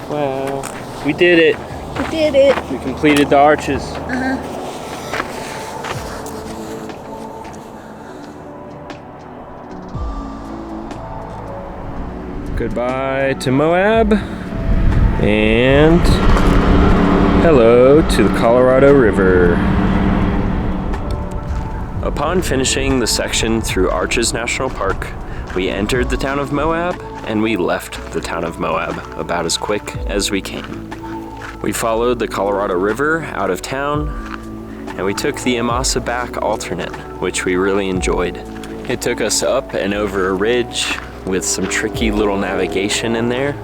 Wow. We did it. We did it. We completed the arches. Goodbye to Moab. And hello to the Colorado River. Upon finishing the section through Arches National Park, we entered the town of Moab and we left the town of Moab about as quick as we came. We followed the Colorado River out of town and we took the Amasa back alternate, which we really enjoyed. It took us up and over a ridge with some tricky little navigation in there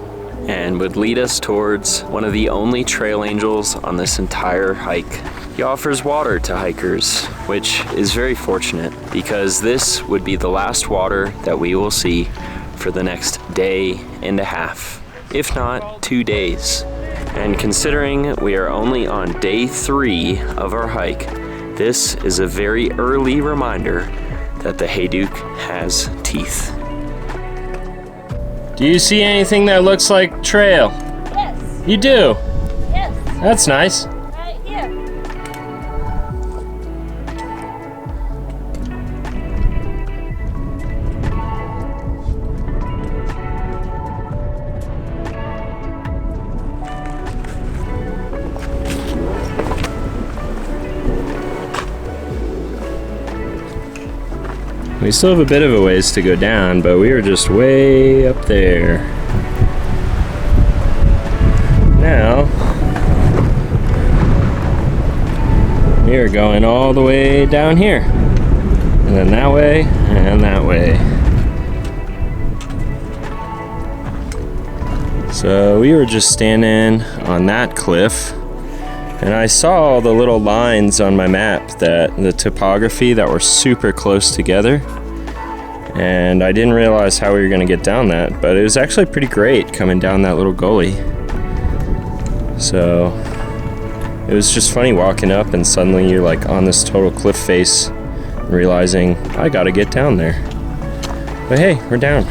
and would lead us towards one of the only trail angels on this entire hike. He offers water to hikers, which is very fortunate because this would be the last water that we will see for the next day and a half, if not 2 days. And considering we are only on day 3 of our hike, this is a very early reminder that the Hayduke has teeth. Do you see anything that looks like trail? Yes. You do? Yes. That's nice. Right here. We still have a bit of a ways to go down, but we were just way up there. Now, we are going all the way down here. And then that way, and that way. So we were just standing on that cliff, and I saw all the little lines on my map, that the topography that were super close together. And I didn't realize how we were gonna get down that, but it was actually pretty great coming down that little gully. So it was just funny walking up and suddenly you're like on this total cliff face, realizing I gotta get down there. But hey, we're down.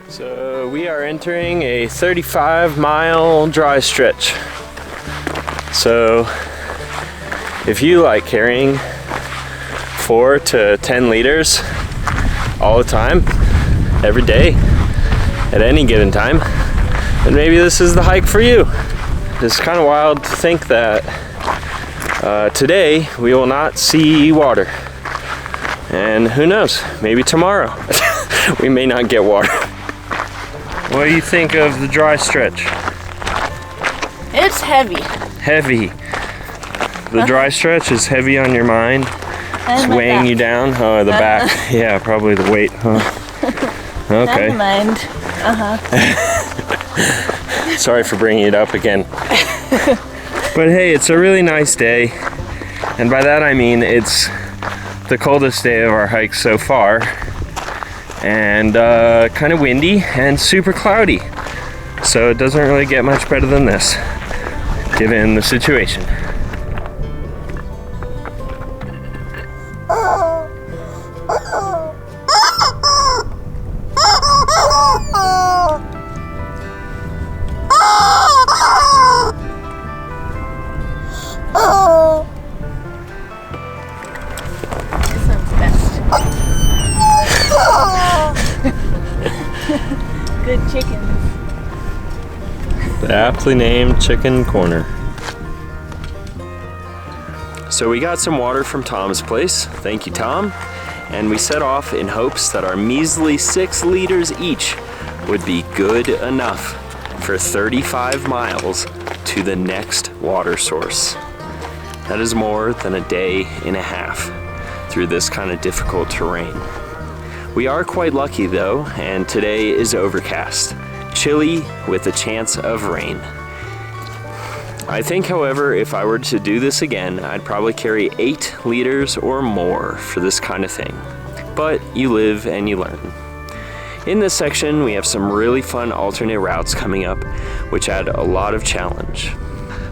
So we are entering a 35-mile dry stretch. So if you like carrying 4 to 10 liters all the time, every day, at any given time, then maybe this is the hike for you. It's kind of wild to think that today we will not see water. And who knows, maybe tomorrow we may not get water. What do you think of the dry stretch? It's heavy. Heavy. The dry stretch is heavy on your mind. It's weighing you down. Oh, the back. Yeah, probably the weight, huh? Okay. Never mind. Sorry for bringing it up again. But hey, it's a really nice day. And by that I mean it's the coldest day of our hike so far. And kind of windy and super cloudy. So it doesn't really get much better than this, given the situation. Good chickens. The aptly named Chicken Corner. So we got some water from Tom's place. Thank you, Tom. And we set off in hopes that our measly 6 liters each would be good enough for 35 miles to the next water source. That is more than a day and a half through this kind of difficult terrain. We are quite lucky though, and today is overcast, chilly with a chance of rain. I think, however, if I were to do this again, I'd probably carry 8 liters or more for this kind of thing. But you live and you learn. In this section, we have some really fun alternate routes coming up, which add a lot of challenge.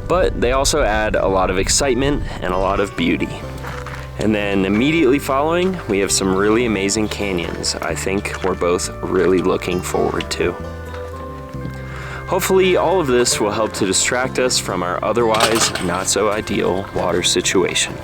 But they also add a lot of excitement and a lot of beauty. And then immediately following, we have some really amazing canyons I think we're both really looking forward to. Hopefully all of this will help to distract us from our otherwise not so ideal water situation.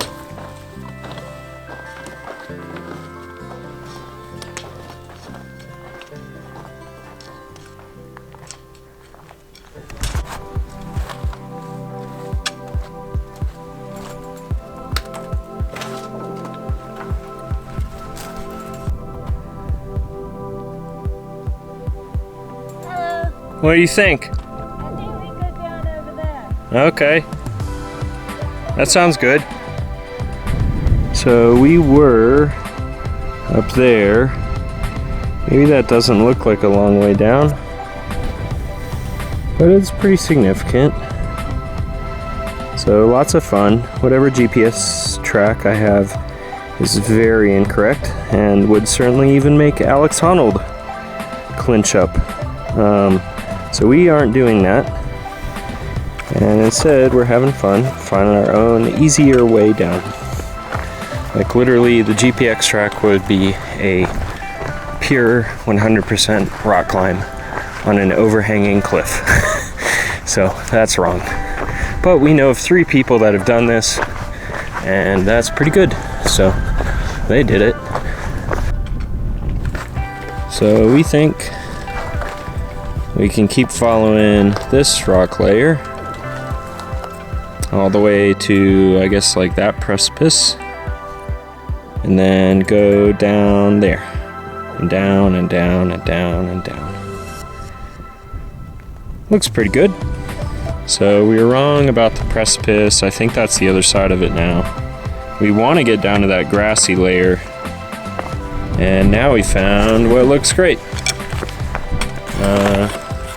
What do you think? I think we go down over there. Okay. That sounds good. So we were up there. Maybe that doesn't look like a long way down, but it's pretty significant. So lots of fun. Whatever GPS track I have is very incorrect and would certainly even make Alex Honnold clinch up. So we aren't doing that, and instead we're having fun finding our own easier way down. Like literally the GPX track would be a pure 100% rock climb on an overhanging cliff. So that's wrong. But we know of 3 people that have done this, and that's pretty good. So they did it. So we think we can keep following this rock layer all the way to, I guess, like that precipice, and then go down there, and down and down and down and down. Looks pretty good. So we were wrong about the precipice. I think that's the other side of it now. We want to get down to that grassy layer, and now we found what looks great.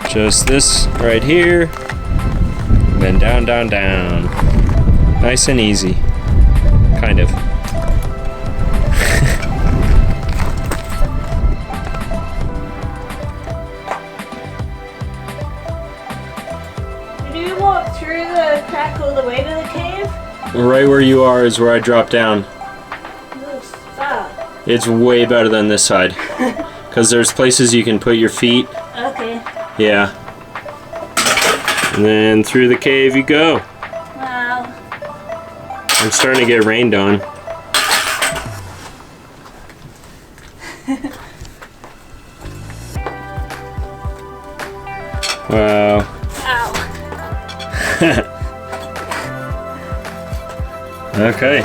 Just this right here, and then down, down, down. Nice and easy, kind of. Did you walk through the track all the way to the cave? Right where you are is where I dropped down. Looks far. It's way better than this side, because there's places you can put your feet. Okay. Yeah. And then through the cave you go. Wow. I'm starting to get rained on. Wow. Ow. Okay.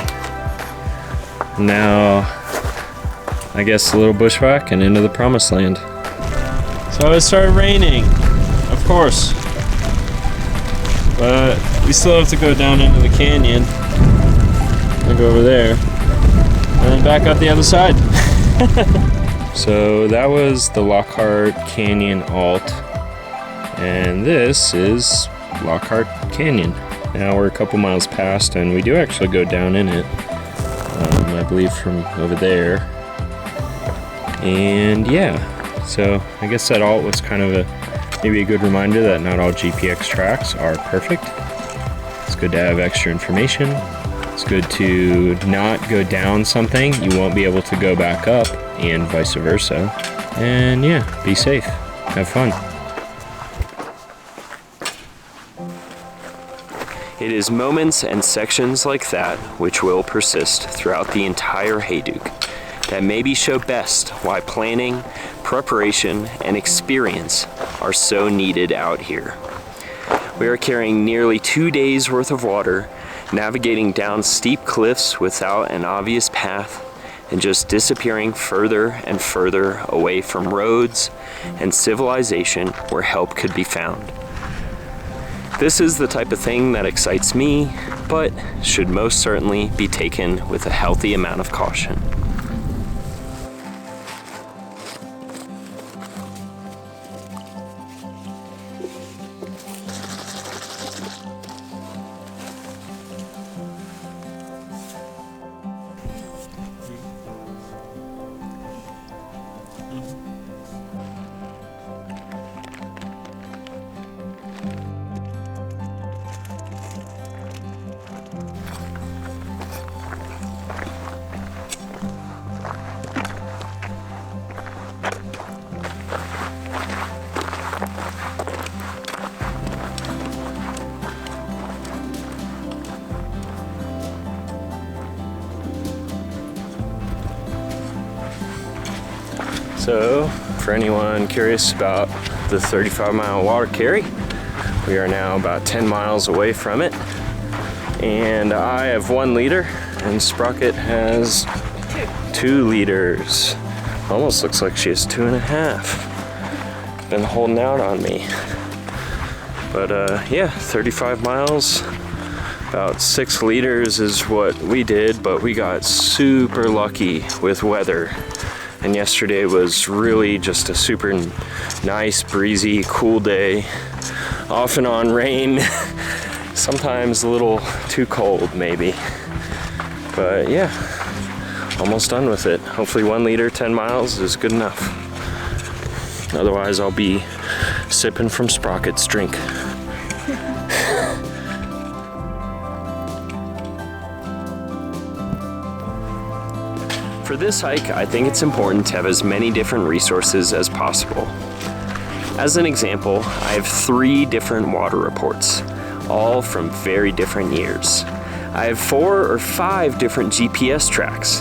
Now, I guess a little bushwhack and into the promised land. So it started raining, of course. But we still have to go down into the canyon. And go over there. And then back up the other side. So that was the Lockhart Canyon Alt. And this is Lockhart Canyon. Now we're a couple miles past, and we do actually go down in it. I believe from over there. And yeah, so I guess that alt was kind of maybe a good reminder that not all GPX tracks are perfect. It's good to have extra information. It's good to not go down something you won't be able to go back up, and vice versa. And yeah, be safe. Have fun. It is moments and sections like that which will persist throughout the entire Hayduke that maybe show best why planning, preparation, and experience are so needed out here. We are carrying nearly 2 days worth of water, navigating down steep cliffs without an obvious path, and just disappearing further and further away from roads and civilization where help could be found. This is the type of thing that excites me, but should most certainly be taken with a healthy amount of caution. So, for anyone curious about the 35-mile water carry, we are now about 10 miles away from it. And I have 1 liter, and Sprocket has 2 liters. Almost looks like she has 2.5. Been holding out on me. But yeah, 35 miles, about 6 liters is what we did, but we got super lucky with weather. And yesterday was really just a super nice, breezy, cool day. Off and on rain, sometimes a little too cold maybe. But yeah, almost done with it. Hopefully 1 liter, 10 miles is good enough. Otherwise I'll be sipping from Sprocket's drink. For this hike, I think it's important to have as many different resources as possible. As an example, I have 3 different water reports, all from very different years. I have 4 or 5 different GPS tracks,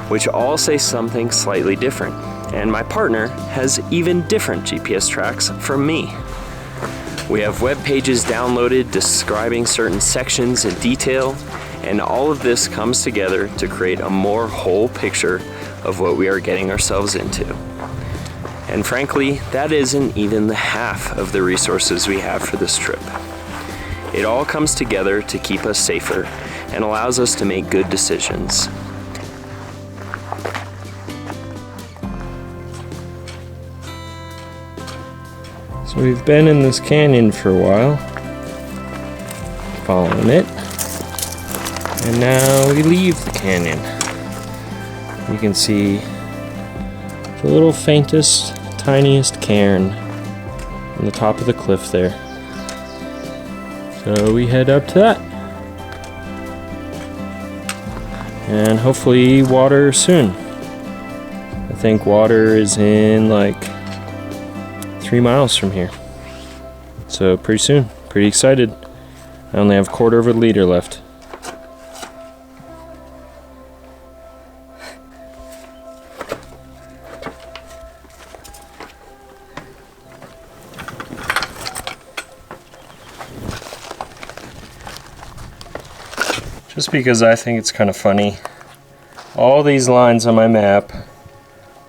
which all say something slightly different. And my partner has even different GPS tracks from me. We have web pages downloaded describing certain sections in detail, and all of this comes together to create a more whole picture of what we are getting ourselves into. And frankly, that isn't even the half of the resources we have for this trip. It all comes together to keep us safer and allows us to make good decisions. So we've been in this canyon for a while, following it, and now we leave the canyon. You can see the little faintest, tiniest cairn on the top of the cliff there. So we head up to that. And hopefully water soon. I think water is in like 3 miles from here. So pretty soon. Pretty excited. I only have 1/4 of a liter left. Just because I think it's kind of funny, all these lines on my map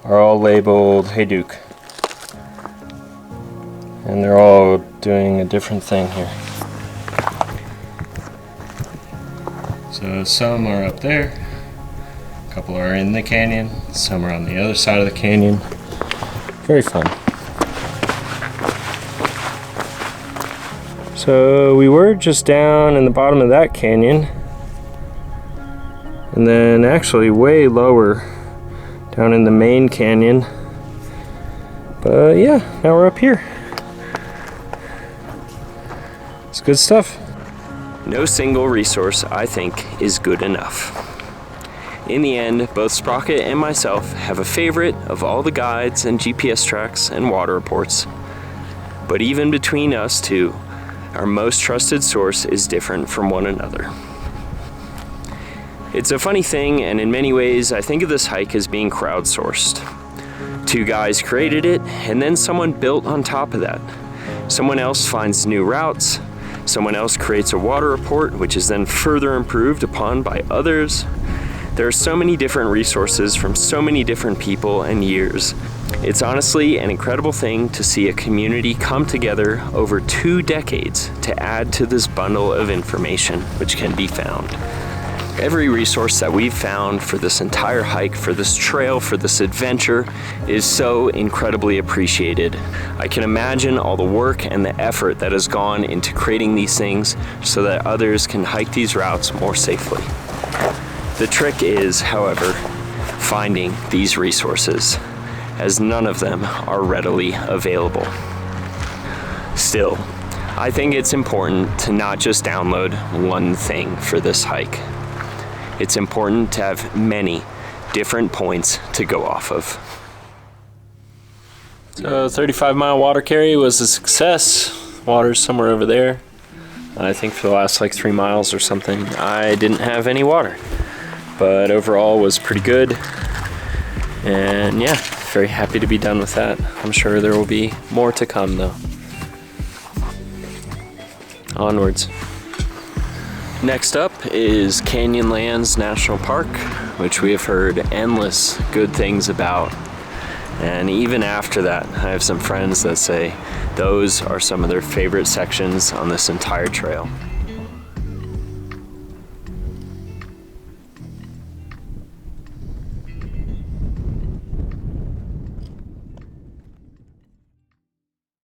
are all labeled Hayduke. And they're all doing a different thing here. So some are up there, a couple are in the canyon, some are on the other side of the canyon. Very fun. So we were just down in the bottom of that canyon, and then actually way lower down in the main canyon. But yeah, now we're up here. It's good stuff. No single resource, I think, is good enough. In the end, both Sprocket and myself have a favorite of all the guides and GPS tracks and water reports. But even between us two, our most trusted source is different from one another. It's a funny thing, and in many ways, I think of this hike as being crowdsourced. 2 guys created it, and then someone built on top of that. Someone else finds new routes. Someone else creates a water report, which is then further improved upon by others. There are so many different resources from so many different people and years. It's honestly an incredible thing to see a community come together over 2 decades to add to this bundle of information which can be found. Every resource that we've found for this entire hike, for this trail, for this adventure is so incredibly appreciated. I can imagine all the work and the effort that has gone into creating these things so that others can hike these routes more safely. The trick is, however, finding these resources, as none of them are readily available. Still, I think it's important to not just download one thing for this hike. It's important to have many different points to go off of. So 35-mile water carry was a success. Water's somewhere over there. I think for the last like 3 miles or something, I didn't have any water. But overall was pretty good. And yeah, very happy to be done with that. I'm sure there will be more to come though. Onwards. Next up is Canyonlands National Park, which we have heard endless good things about. And even after that, I have some friends that say those are some of their favorite sections on this entire trail.